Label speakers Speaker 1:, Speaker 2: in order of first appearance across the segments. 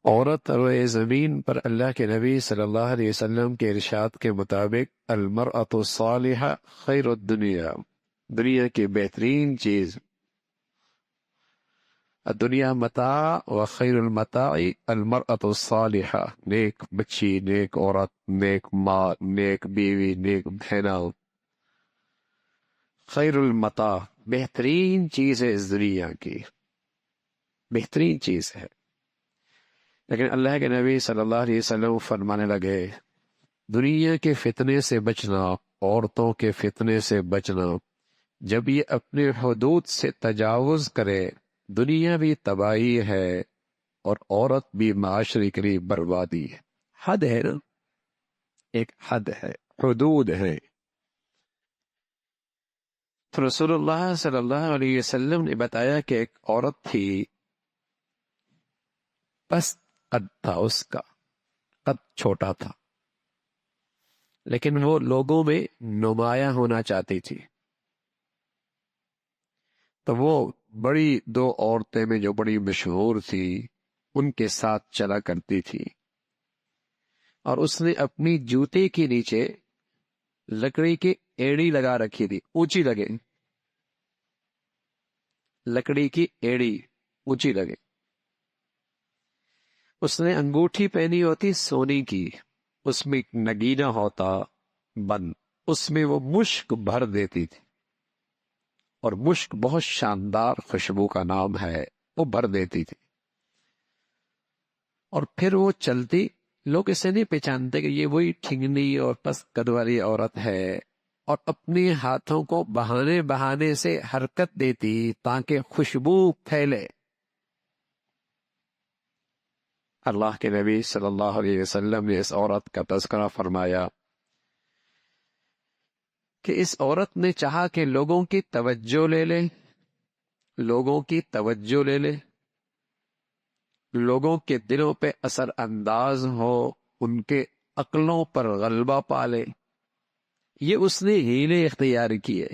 Speaker 1: عورت روئے زمین پر اللہ کے نبی صلی اللہ علیہ وسلم کے ارشاد کے مطابق المرأة الصالحہ خیر الدنیا، دنیا کی بہترین چیز، الدنیا متاع و خیر المتاع المرأة الصالحہ، نیک بچی، نیک عورت، نیک ماں، نیک بیوی، نیک بہنا، خیر المتاع بہترین چیز ہے اس دنیا کی، بہترین چیز ہے۔ لیکن اللہ کے نبی صلی اللہ علیہ وسلم فرمانے لگے دنیا کے فتنے سے بچنا، عورتوں کے فتنے سے بچنا، جب یہ اپنے حدود سے تجاوز کرے دنیا بھی تباہی ہے اور عورت بھی معاشرے کے لیے بربادی ہے۔ حد ہے نا، ایک حد ہے، حدود ہے۔ تو رسول اللہ صلی اللہ علیہ وسلم نے بتایا کہ ایک عورت تھی، پس قد تھا، اس کا قد چھوٹا تھا، لیکن وہ لوگوں میں نمایاں ہونا چاہتی تھی۔ تو وہ بڑی دو عورتیں میں جو بڑی مشہور تھی ان کے ساتھ چلا کرتی تھی، اور اس نے اپنی جوتے کے نیچے لکڑی کی ایڑی لگا رکھی تھی، اونچی لگے، لکڑی کی ایڑی اونچی لگے۔ اس نے انگوٹھی پہنی ہوتی سونے کی، اس میں ایک نگینہ ہوتا بند، اس میں وہ مشک بھر دیتی تھی، اور مشک بہت شاندار خوشبو کا نام ہے، وہ بھر دیتی تھی، اور پھر وہ چلتی، لوگ اسے نہیں پہچانتے کہ یہ وہی ٹھنگنی اور پس قد والی عورت ہے، اور اپنے ہاتھوں کو بہانے بہانے سے حرکت دیتی تاکہ خوشبو پھیلے۔ اللہ کے نبی صلی اللہ علیہ وسلم نے اس عورت کا تذکرہ فرمایا کہ اس عورت نے چاہا کہ لوگوں کی توجہ لے لے، لوگوں کی توجہ لے لے، لوگوں کے دلوں پہ اثر انداز ہو، ان کے عقلوں پر غلبہ پالے، یہ اس نے ہیلے اختیار کیے۔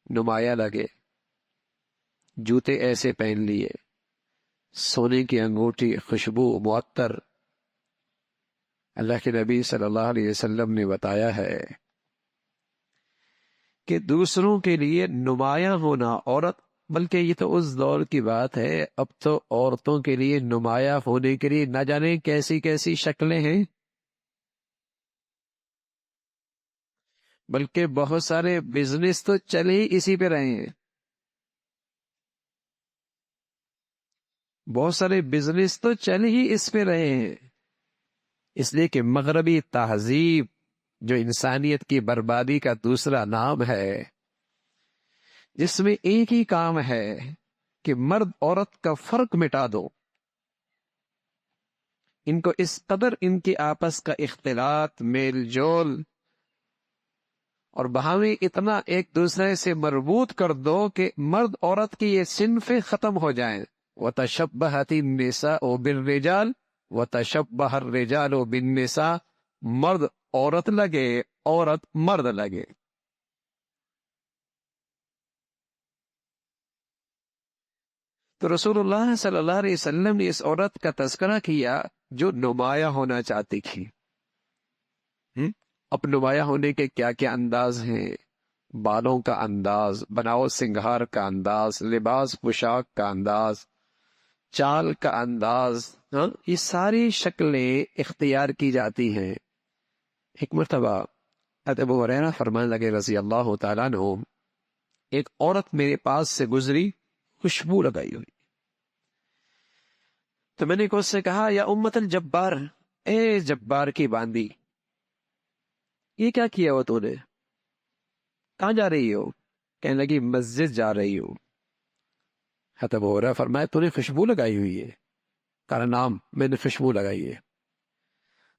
Speaker 1: نمایاں لگے، جوتے ایسے پہن لیے، سونے کی انگوٹھی، خوشبو، معطر۔ اللہ کے نبی صلی اللہ علیہ وسلم نے بتایا ہے کہ دوسروں کے لیے نمایاں ہونا عورت، بلکہ یہ تو اس دور کی بات ہے، اب تو عورتوں کے لیے نمایاں ہونے کے لیے نہ جانے کیسی کیسی شکلیں ہیں، بلکہ بہت سارے بزنس تو چل ہی اسی پہ رہے ہیں، بہت سارے بزنس تو چل ہی اس پہ رہے ہیں، اس لیے کہ مغربی تہذیب جو انسانیت کی بربادی کا دوسرا نام ہے، جس میں ایک ہی کام ہے کہ مرد عورت کا فرق مٹا دو، ان کو اس قدر ان کی آپس کا اختلاط، میل جول اور بہاوی اتنا ایک دوسرے سے مربوط کر دو کہ مرد عورت کی یہ صنفیں ختم ہو جائیں۔ وَتَشَبَّهَتِ النِّسَاءُ بِالرِّجَالِ وَتَشَبَّهَ الرِّجَالُ بِالنِّسَاءِ، مرد عورت لگے، عورت مرد لگے۔ تو رسول اللہ صلی اللہ علیہ وسلم نے اس عورت کا تذکرہ کیا جو نمایاں ہونا چاہتی تھی۔ اب نمایاں ہونے کے کیا کیا انداز ہیں؟ بالوں کا انداز، بناؤ سنگھار کا انداز، لباس پوشاک کا انداز، چال کا انداز، یہ ساری شکلیں اختیار کی جاتی ہیں۔ ایک مرتبہ ابو ہریرہ فرمانے لگے رضی اللہ تعالیٰ عنہ، ایک عورت میرے پاس سے گزری، خوشبو لگائی ہوئی، تو میں نے اس سے کہا یا امت الجبار، اے جبار کی باندی، یہ کیا کیا ہو تو نے؟ کہاں جا رہی ہو؟ کہنے لگی مسجد جا رہی ہوں۔ حضرت ابو ہریرہ فرمایا تو نے خوشبو لگائی ہوئی ہے؟ کہا نام، میں نے خوشبو لگائی ہے۔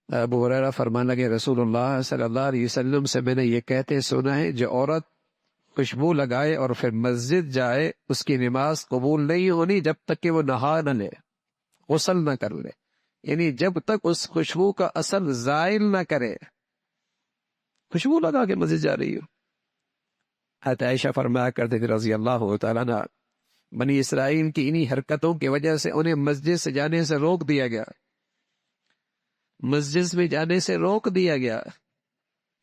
Speaker 1: ابو ہریرہ فرمانے لگے رسول اللہ صلی اللہ علیہ وسلم سے میں نے یہ کہتے سنا ہے جو عورت خوشبو لگائے اور پھر مسجد جائے اس کی نماز قبول نہیں ہونی جب تک کہ وہ نہا نہ لے، غسل نہ کر لے، یعنی جب تک اس خوشبو کا اثر زائل نہ کرے۔ خوشبو لگا کے مسجد جا رہی ہو؟ حضرت عائشہ فرمایا کرتے تھے رضی اللہ تعالیٰ عنہ، بنی اسرائیل کی انہی حرکتوں کی وجہ سے انہیں مسجد سے جانے سے روک دیا گیا، مسجد میں جانے سے روک دیا گیا۔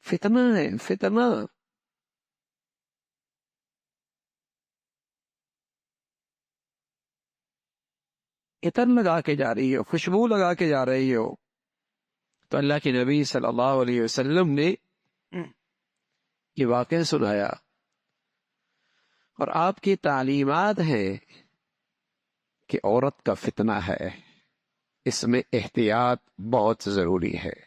Speaker 1: فتنہ ہے، فتنہ۔ عطر لگا کے جا رہی ہو، خوشبو لگا کے جا رہی ہو، تو اللہ کے نبی صلی اللہ علیہ وسلم نے یہ واقعہ سنایا، اور آپ کی تعلیمات ہیں کہ عورت کا فتنہ ہے، اس میں احتیاط بہت ضروری ہے۔